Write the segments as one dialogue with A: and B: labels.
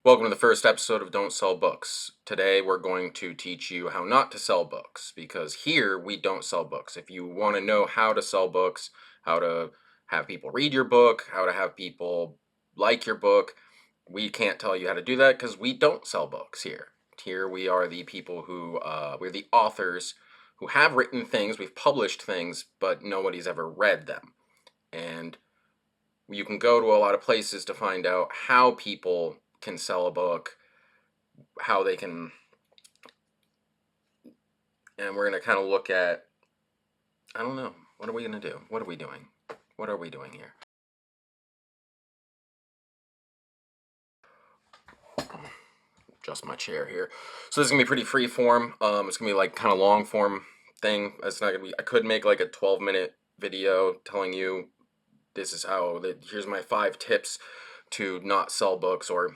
A: Welcome to the first episode of Don't Sell Books. Today we're going to teach you how not to sell books because here we don't sell books. If you want to know how to sell books, how to have people read your book, how to have people like your book, we can't tell you how to do that because we don't sell books here. Here we are the people who, we're the authors who have written things, we've published things, but nobody's ever read them. And you can go to a lot of places to find out how people can sell a book, how they can, and we're going to kind of look at, I don't know, what are we going to do? What are we doing? What are we doing here? Adjust my chair here. So this is going to be pretty free form. It's going to be like kind of long form thing. It's not going to be, I could make like a 12-minute video telling you this is how, here's my 5 tips to not sell books or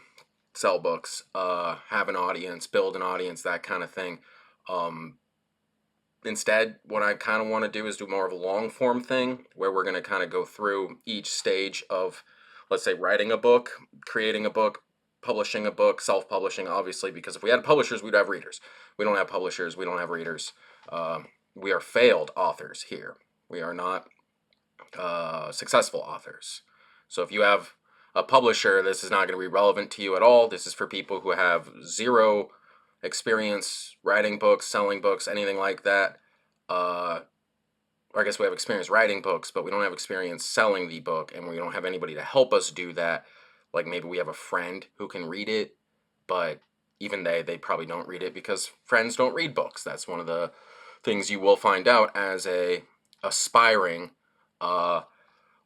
A: sell books, have an audience, build an audience, that kind of thing. Instead, what I kind of want to do is do more of a long form thing where we're going to kind of go through each stage of, let's say, writing a book, creating a book, publishing a book, self-publishing, obviously, because if we had publishers, we'd have readers. We don't have publishers. We don't have readers. We are failed authors here. We are not successful authors. So if you have a publisher, this is not going to be relevant to you at all. This is for people who have zero experience writing books, selling books, anything like that. Or I guess we have experience writing books, but we don't have experience selling the book, and we don't have anybody to help us do that. Like maybe we have a friend who can read it, but even they probably don't read it because friends don't read books. That's one of the things you will find out as a aspiring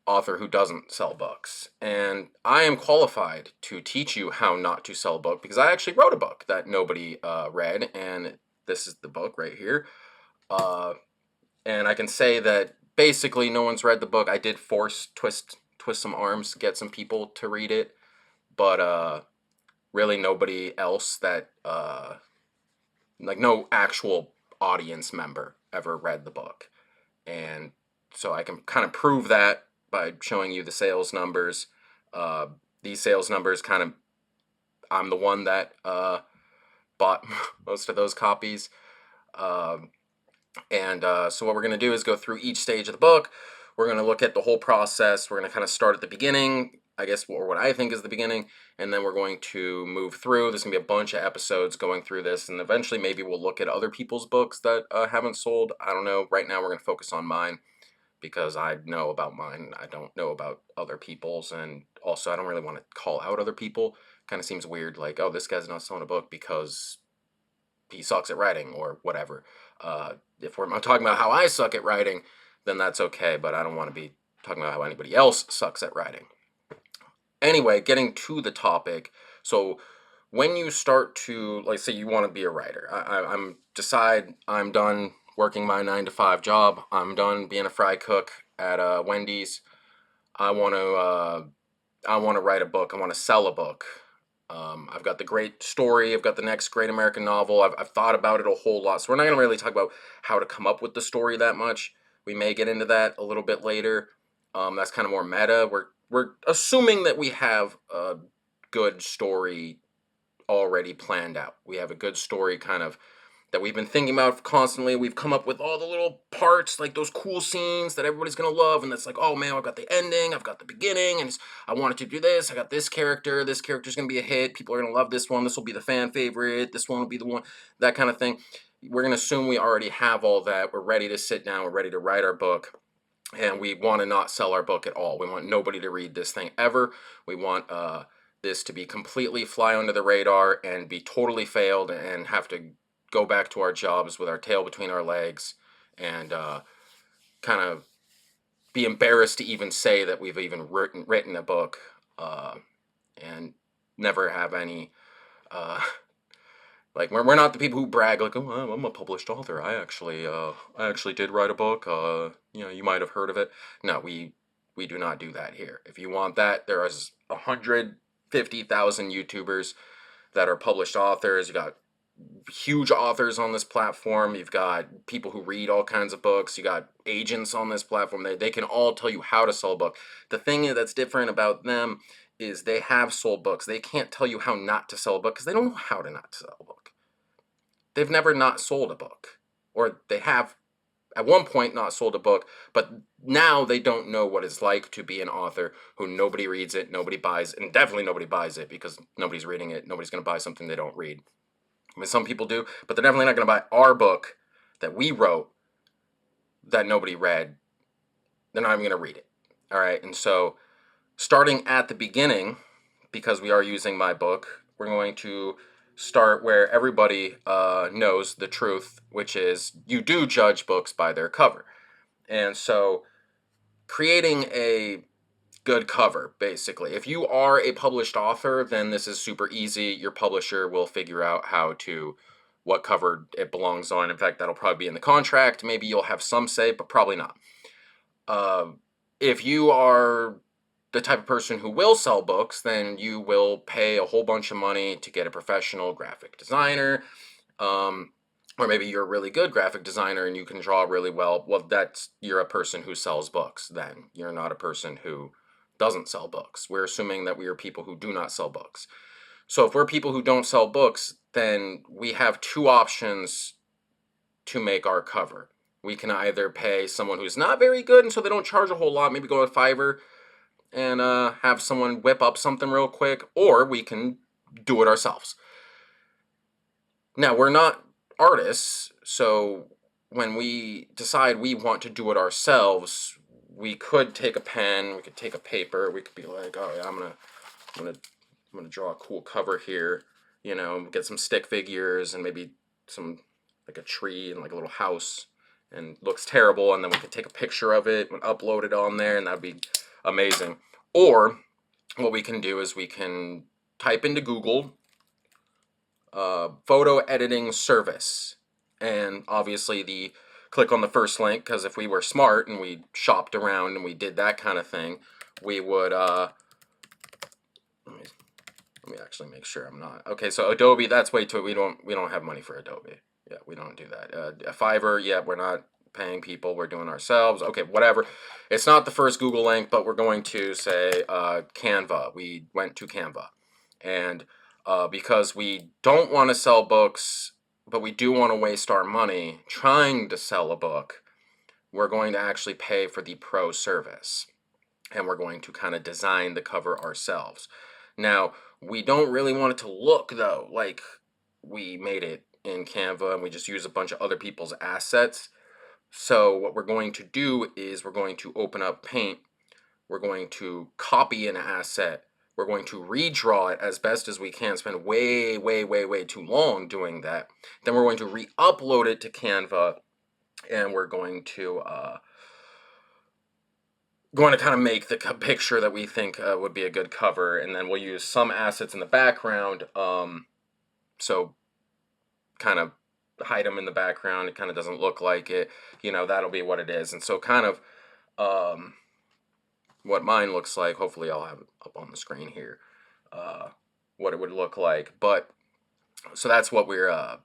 A: author who doesn't sell books. And I am qualified to teach you how not to sell a book because I actually wrote a book that nobody read, and this is the book right here. And I can say that basically no one's read the book. I did twist some arms, get some people to read it, but really nobody else that like no actual audience member ever read the book. And so I can kind of prove that by showing you the sales numbers. These sales numbers kind of, I'm the one that bought most of those copies. So what we're going to do is go through each stage of the book. We're going to look at the whole process. We're going to kind of start at the beginning, I guess, or what I think is the beginning, and then we're going to move through. There's going to be a bunch of episodes going through this, and eventually maybe we'll look at other people's books that haven't sold. I don't know. Right now we're going to focus on mine because I know about mine. I don't know about other people's, and also I don't really want to call out other people. Kind of seems weird, like, oh, this guy's not selling a book because he sucks at writing or whatever. If we're talking about how I suck at writing, then that's okay, but I don't want to be talking about how anybody else sucks at writing. Anyway, getting to the topic. So when you start to, like, say you want to be a writer, I'm done working my 9 to 5 job. I'm done being a fry cook at Wendy's. I want to write a book. I want to sell a book. I've got the great story. I've got the next great American novel. I've thought about it a whole lot. So we're not going to really talk about how to come up with the story that much. We may get into that a little bit later. That's kind of more meta. We're assuming that we have a good story already planned out. We have a good story kind of that we've been thinking about constantly. We've come up with all the little parts, like those cool scenes that everybody's gonna love, and that's like, oh man, I've got the ending, I've got the beginning, and I wanted to do this. I got this character. This character's gonna be a hit. People are gonna love this one. This will be the fan favorite. This one will be the one. That kind of thing. We're gonna assume we already have all that. We're ready to sit down. We're ready to write our book. And we want to not sell our book at all. We want nobody to read this thing ever. We want this to be completely fly under the radar and be totally failed and have to go back to our jobs with our tail between our legs and kind of be embarrassed to even say that we've even written a book and never have any like we're not the people who brag like, oh, I'm a published author. I actually did write a book. You might have heard of it. No, we do not do that here. If you want that, there is 150,000 YouTubers that are published authors. You got huge authors on this platform. You've got people who read all kinds of books. You got agents on this platform. They can all tell you how to sell a book. The thing that's different about them is they have sold books. They can't tell you how not to sell a book because they don't know how to not sell a book. They've never not sold a book, or they have at one point not sold a book, but now they don't know what it's like to be an author who nobody reads it, nobody buys, and definitely nobody buys it because nobody's reading it. Nobody's going to buy something they don't read. I mean, some people do, but they're definitely not going to buy our book that we wrote that nobody read. They're not even going to read it. All right, and so starting at the beginning, because we are using my book, we're going to start where everybody knows the truth, which is you do judge books by their cover. And so creating a good cover, basically. If you are a published author, then this is super easy. Your publisher will figure out what cover it belongs on. In fact, that'll probably be in the contract. Maybe you'll have some say, but probably not. If you are the type of person who will sell books, then you will pay a whole bunch of money to get a professional graphic designer, or maybe you're a really good graphic designer and you can draw really well. Well, you're a person who sells books then. You're not a person who doesn't sell books. We're assuming that we are people who do not sell books. So if we're people who don't sell books, then we have two options to make our cover. We can either pay someone who's not very good and so they don't charge a whole lot, maybe go to Fiverr and have someone whip up something real quick, or we can do it ourselves. Now, we're not artists, so when we decide we want to do it ourselves, we could take a pen, we could take a paper, we could be like, oh yeah, I'm gonna draw a cool cover here, get some stick figures and maybe some like a tree and like a little house, and looks terrible, and then we could take a picture of it and upload it on there, and that'd be amazing. Or what we can do is we can type into Google photo editing service, and obviously click on the first link, because if we were smart and we shopped around and we did that kind of thing, we would let me actually make sure I'm not okay. So Adobe, that's way too, we don't have money for Adobe. Yeah, we don't do that. Fiverr, yeah, we're not paying people, we're doing ourselves. Okay, whatever. It's not the first Google link, but we're going to say Canva. We went to Canva, and because we don't want to sell books, but we do want to waste our money trying to sell a book, we're going to actually pay for the pro service, and we're going to kind of design the cover ourselves. Now, we don't really want it to look, though, like we made it in Canva and we just use a bunch of other people's assets. So what we're going to do is we're going to open up Paint, we're going to copy an asset, we're going to redraw it as best as we can, spend way, way, way, way too long doing that. Then we're going to re-upload it to Canva, and we're going to kind of make the picture that we think would be a good cover, and then we'll use some assets in the background, so kind of hide them in the background. It kind of doesn't look like it, that'll be what it is. And so kind of what mine looks like, hopefully I'll have it up on the screen here, what it would look like. But so that's what we're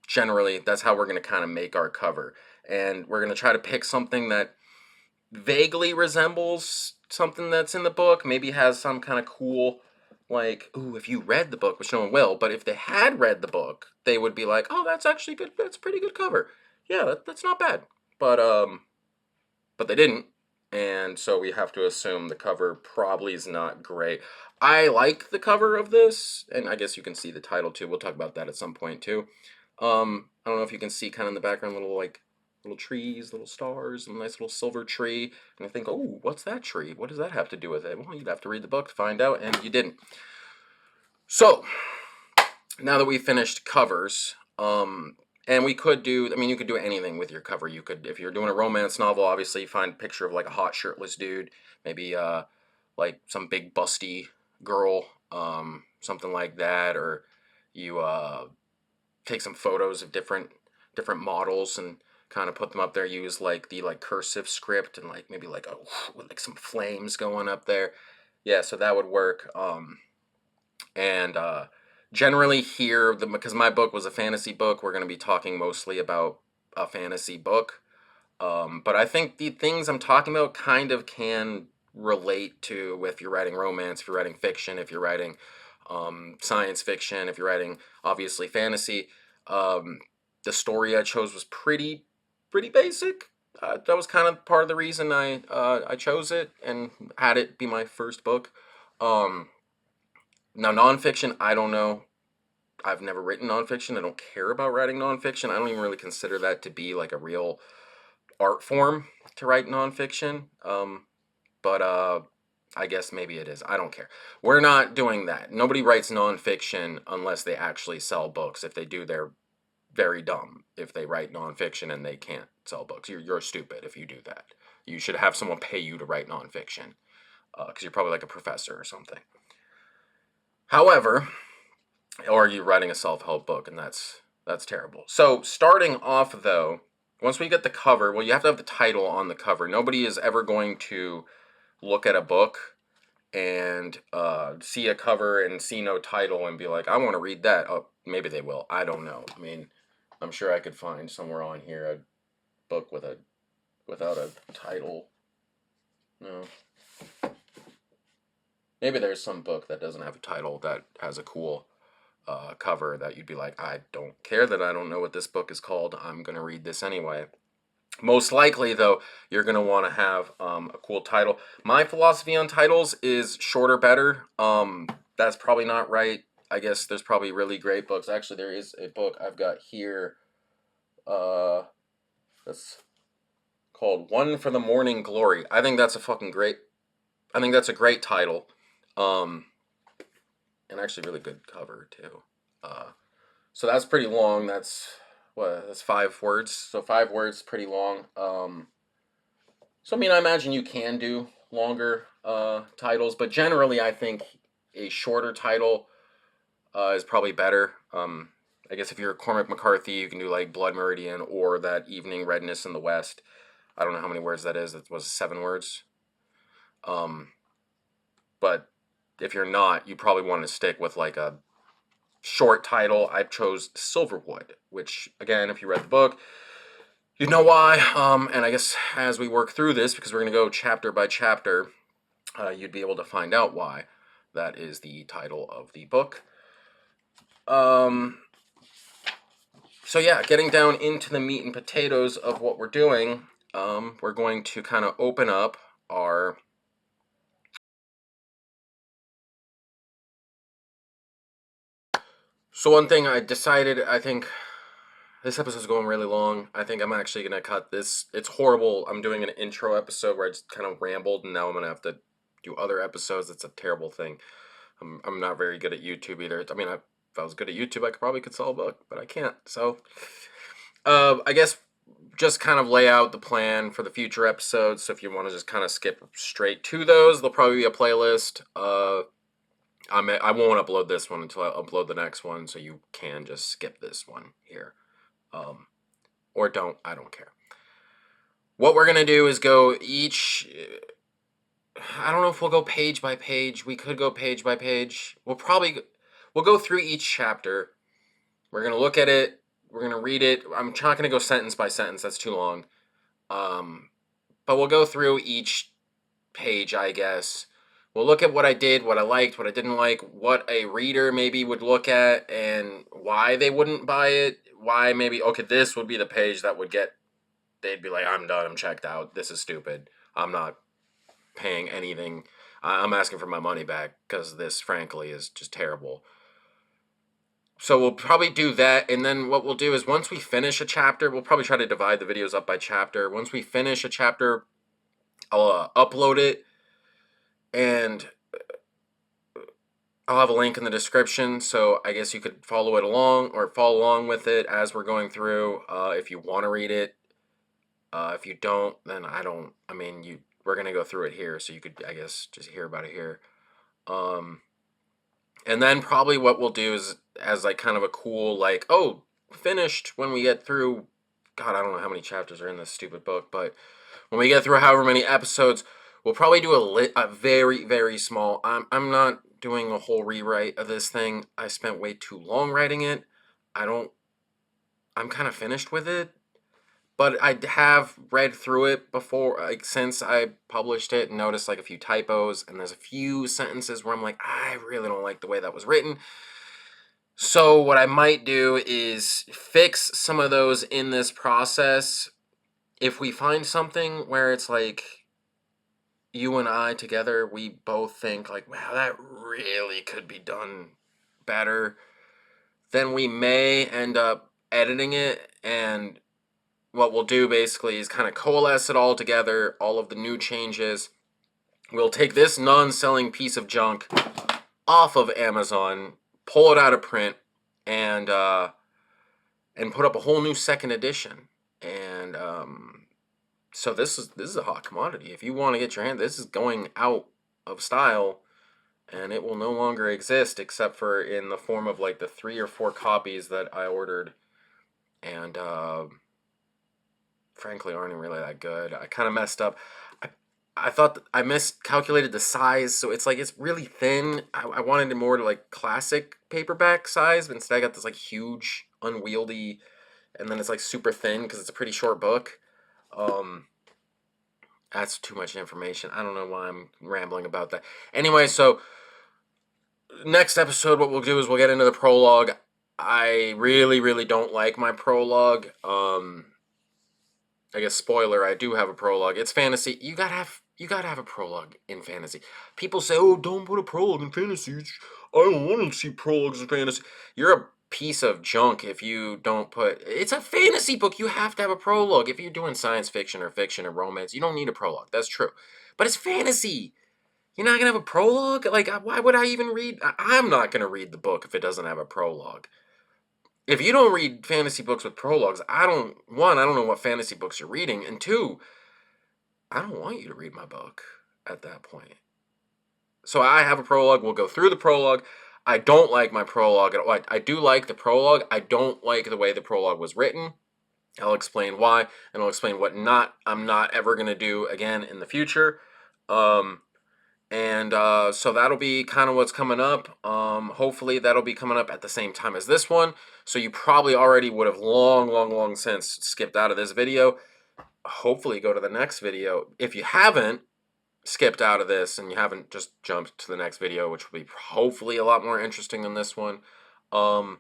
A: generally, that's how we're going to kind of make our cover, and we're going to try to pick something that vaguely resembles something that's in the book, maybe has some kind of cool, like, ooh, if you read the book, which no one will, but if they had read the book, they would be like, oh, that's actually good, that's a pretty good cover. Yeah, that's not bad. But they didn't, and so we have to assume the cover probably is not great. I like the cover of this, and I guess you can see the title too. We'll talk about that at some point too. I don't know if you can see kind of in the background little trees, little stars, and a nice little silver tree. And I think, oh, what's that tree? What does that have to do with it? Well, you'd have to read the book to find out, and you didn't. So, now that we finished covers, and we could do, you could do anything with your cover. You could, if you're doing a romance novel, obviously you find a picture of like a hot shirtless dude, maybe like some big busty girl, something like that, or you take some photos of different models and kind of put them up there. Use like the cursive script and like maybe like some flames going up there. Yeah, so that would work. And generally here, because my book was a fantasy book, we're going to be talking mostly about a fantasy book. But I think the things I'm talking about kind of can relate to if you're writing romance, if you're writing fiction, if you're writing science fiction, if you're writing obviously fantasy. The story I chose was pretty basic. That was kind of part of the reason I chose it and had it be my first book. Um, Now nonfiction, I don't know. I've never written nonfiction. I don't care about writing nonfiction. I don't even really consider that to be like a real art form to write nonfiction. But I guess maybe it is. I don't care. We're not doing that. Nobody writes nonfiction unless they actually sell books. If they do, they're very dumb. If they write nonfiction and they can't sell books, you're stupid if you do that. You should have someone pay you to write nonfiction, because you're probably like a professor or something. However, or you're writing a self-help book, and that's terrible. So starting off though, once we get the cover, well, you have to have the title on the cover. Nobody is ever going to look at a book and see a cover and see no title and be like, I want to read that. Oh, maybe they will. I don't know. I mean, I'm sure I could find somewhere on here a book without a title. No. Maybe there's some book that doesn't have a title that has a cool cover that you'd be like, I don't care that I don't know what this book is called. I'm going to read this anyway. Most likely, though, you're going to want to have a cool title. My philosophy on titles is shorter better. That's probably not right. I guess there's probably really great books. Actually, there is a book I've got here that's called One for the Morning Glory. I think that's a great title. And actually really good cover, too. So that's pretty long. That's 5 words. So 5 words, pretty long. So I mean, I imagine you can do longer titles, but generally, I think a shorter title is probably better. I guess if you're Cormac McCarthy, you can do like Blood Meridian or that Evening Redness in the West. I don't know how many words that is. It was 7 words. But if you're not, you probably want to stick with like a short title. I chose Silverwood, which again, if you read the book, you know why. And I guess as we work through this, because we're going to go chapter by chapter, you'd be able to find out why that is the title of the book. So yeah, getting down into the meat and potatoes of what we're doing, we're going to kind of open up our So one thing I decided, I think this episode's going really long. I think I'm actually going to cut this. It's horrible. I'm doing an intro episode where I just kind of rambled, and now I'm going to have to do other episodes. It's a terrible thing. I'm not very good at YouTube either. I mean, if I was good at YouTube, I could sell a book, but I can't. So I guess just kind of lay out the plan for the future episodes. So if you want to just kind of skip straight to those, there'll probably be a playlist. I won't upload this one until I upload the next one, so you can just skip this one here. Or don't. I don't care. What we're going to do is go each... I don't know if we'll go page by page. We could go page by page. We'll go through each chapter. We're going to look at it. We're going to read it. I'm not going to go sentence by sentence. That's too long. But we'll go through each page, I guess. We'll look at what I did, what I liked, what I didn't like, what a reader maybe would look at, and why they wouldn't buy it. Why maybe, okay, this would be the page that they'd be like, I'm done, I'm checked out. This is stupid. I'm not paying anything. I'm asking for my money back because this, frankly, is just terrible. So we'll probably do that, and then what we'll do is once we finish a chapter, we'll probably try to divide the videos up by chapter. Once we finish a chapter, I'll upload it, and I'll have a link in the description, so I guess you could follow along with it as we're going through, if you want to read it. If you don't, then we're going to go through it here, so you could, I guess, just hear about it here. And then probably what we'll do is, as like kind of a cool, like, oh, finished when we get through, God, I don't know how many chapters are in this stupid book, but when we get through however many episodes, we'll probably do a very, very small, I'm not doing a whole rewrite of this thing. I spent way too long writing it. I'm kind of finished with it, but I have read through it before, like since I published it, and noticed like a few typos, and there's a few sentences where I'm like, I really don't like the way that was written. So what I might do is fix some of those in this process. If we find something where it's like you and I together, we both think like, wow, that really could be done better, then we may end up editing it. And what we'll do basically is kind of coalesce it all together, all of the new changes. We'll take this non-selling piece of junk off of Amazon, pull it out of print, and put up a whole new second edition. And so this is a hot commodity. If you want to get your hand, this is going out of style, and it will no longer exist except for in the form of like the 3 or 4 copies that I ordered, and frankly aren't really that good. I kind of messed up. I thought I miscalculated the size, so it's like it's really thin. I wanted it more to like classic paperback size, but instead I got this like huge, unwieldy, and then it's like super thin because it's a pretty short book. That's too much information. I don't know why I'm rambling about that. Anyway, so next episode, what we'll do is we'll get into the prologue. I really, really don't like my prologue. I guess spoiler, I do have a prologue. It's fantasy. You gotta have a prologue in fantasy. People say, "Oh, don't put a prologue in fantasy. I don't want to see prologues in fantasy." You're a piece of junk if you don't put. It's a fantasy book. You have to have a prologue. If you're doing science fiction or fiction or romance, you don't need a prologue. That's true. But it's fantasy. You're not gonna have a prologue? Like, why would I even read? I'm not gonna read the book if it doesn't have a prologue. If you don't read fantasy books with prologues, I don't know what fantasy books you're reading, and two, I don't want you to read my book at that point. So I have a prologue. We'll go through the prologue. I don't like my prologue at all. I do like the prologue. I don't like the way the prologue was written. I'll explain why, and I'll explain what I'm not ever going to do again in the future. So that'll be kind of what's coming up. Hopefully that'll be coming up at the same time as this one. So you probably already would have long since skipped out of this video. Hopefully go to the next video. If you haven't skipped out of this and you haven't just jumped to the next video, which will be hopefully a lot more interesting than this one, I'll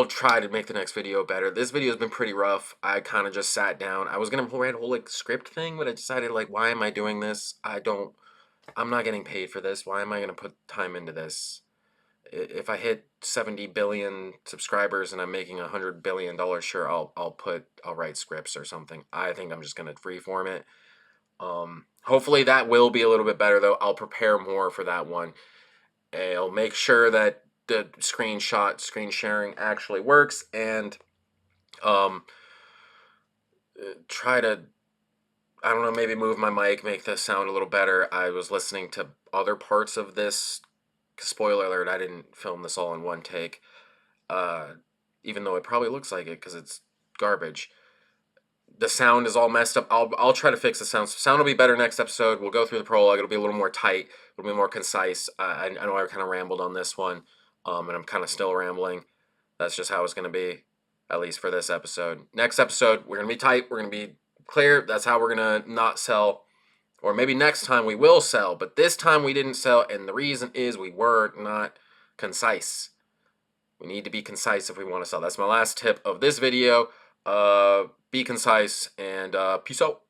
A: try to make the next video better. This video has been pretty rough. I kind of just sat down. I was going to write a whole like script thing, but I decided like, why am I doing this? I'm not getting paid for this. Why am I going to put time into this? If I hit 70 billion subscribers and I'm making $100 billion, sure, I'll write scripts or something. I think I'm just going to freeform it. Hopefully that will be a little bit better though. I'll prepare more for that one. I'll make sure that the screen sharing actually works, and try to, I don't know, maybe move my mic, make this sound a little better. I was listening to other parts of this. Spoiler alert, I didn't film this all in one take, even though it probably looks like it because it's garbage. The sound is all messed up. I'll try to fix the sound. Sound will be better next episode. We'll go through the prologue. It'll be a little more tight. It'll be more concise. I know I kind of rambled on this one, and I'm kind of still rambling. That's just how it's going to be, at least for this episode. Next episode, we're going to be tight. We're going to be clear. That's how we're going to not sell. Or maybe next time we will sell, but this time we didn't sell, and the reason is we were not concise. We need to be concise if we want to sell. That's my last tip of this video. Be concise, and peace out.